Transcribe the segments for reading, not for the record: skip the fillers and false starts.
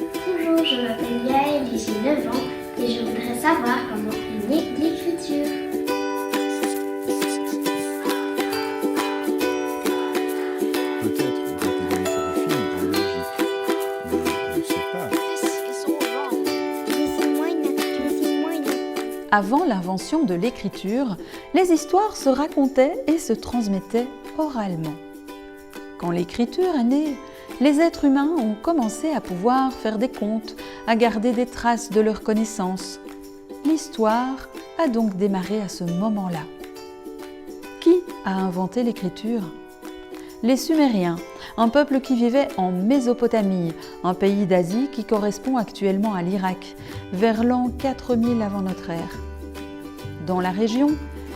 Bonjour, je m'appelle Yael et j'ai 9 ans et je voudrais savoir comment est née l'écriture. Peut-être d'intégrer ça au film, en logique, mais je ne sais pas. Dessine-moi une. Avant l'invention de l'écriture, les histoires se racontaient et se transmettaient oralement. Quand l'écriture est née, les êtres humains ont commencé à pouvoir faire des contes, à garder des traces de leurs connaissances. L'histoire a donc démarré à ce moment-là. Qui a inventé l'écriture ? Les Sumériens, un peuple qui vivait en Mésopotamie, un pays d'Asie qui correspond actuellement à l'Irak, vers l'an 4000 avant notre ère. Dans la région,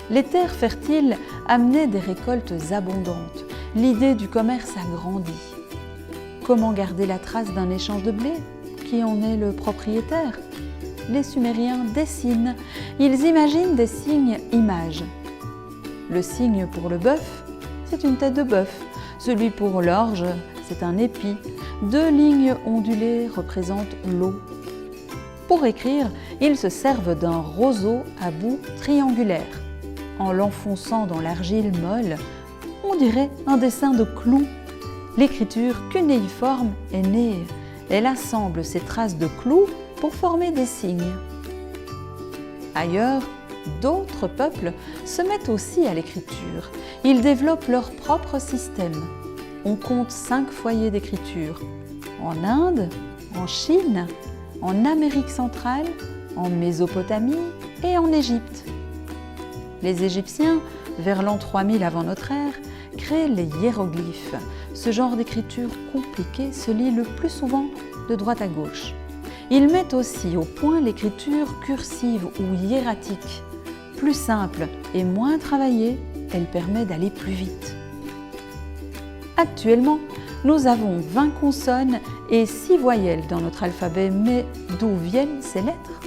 les terres fertiles amenaient des récoltes abondantes. L'idée du commerce a grandi. Comment garder la trace d'un échange de blé ? Qui en est le propriétaire ? Les Sumériens dessinent, ils imaginent des signes-images. Le signe pour le bœuf, c'est une tête de bœuf. Celui pour l'orge, c'est un épi. 2 lignes ondulées représentent l'eau. Pour écrire, ils se servent d'un roseau à bout triangulaire. En l'enfonçant dans l'argile molle, on dirait un dessin de clous. L'écriture cunéiforme est née. Elle assemble ces traces de clous pour former des signes. Ailleurs, d'autres peuples se mettent aussi à l'écriture. Ils développent leur propre système. On compte 5 foyers d'écriture. En Inde, en Chine, en Amérique centrale, en Mésopotamie et en Égypte. Les Égyptiens, vers l'an 3000 avant notre ère, créent les hiéroglyphes. Ce genre d'écriture compliquée se lit le plus souvent de droite à gauche. Ils mettent aussi au point l'écriture cursive ou hiératique. Plus simple et moins travaillée, elle permet d'aller plus vite. Actuellement, nous avons 20 consonnes et 6 voyelles dans notre alphabet, mais d'où viennent ces lettres ?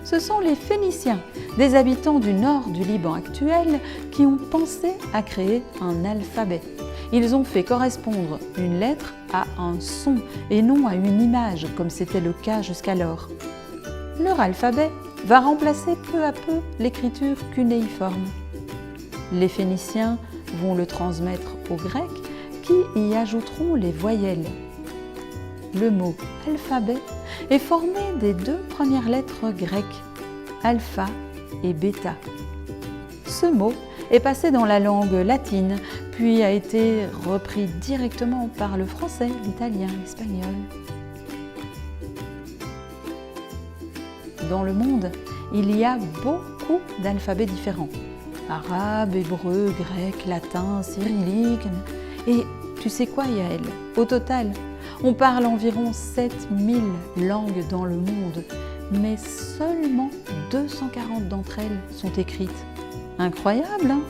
Ce sont les Phéniciens, des habitants du nord du Liban actuel, qui ont pensé à créer un alphabet. Ils ont fait correspondre une lettre à un son et non à une image, comme c'était le cas jusqu'alors. Leur alphabet va remplacer peu à peu l'écriture cunéiforme. Les Phéniciens vont le transmettre aux Grecs, qui y ajouteront les voyelles. Le mot « alphabet » est formé des 2 premières lettres grecques, alpha et bêta. Ce mot est passé dans la langue latine, puis a été repris directement par le français, l'italien, l'espagnol. Dans le monde, il y a beaucoup d'alphabets différents. Arabe, hébreu, grec, latin, cyrillique. Et tu sais quoi, Yael ? Au total, on parle environ 7000 langues dans le monde, mais seulement 240 d'entre elles sont écrites. Incroyable, hein ?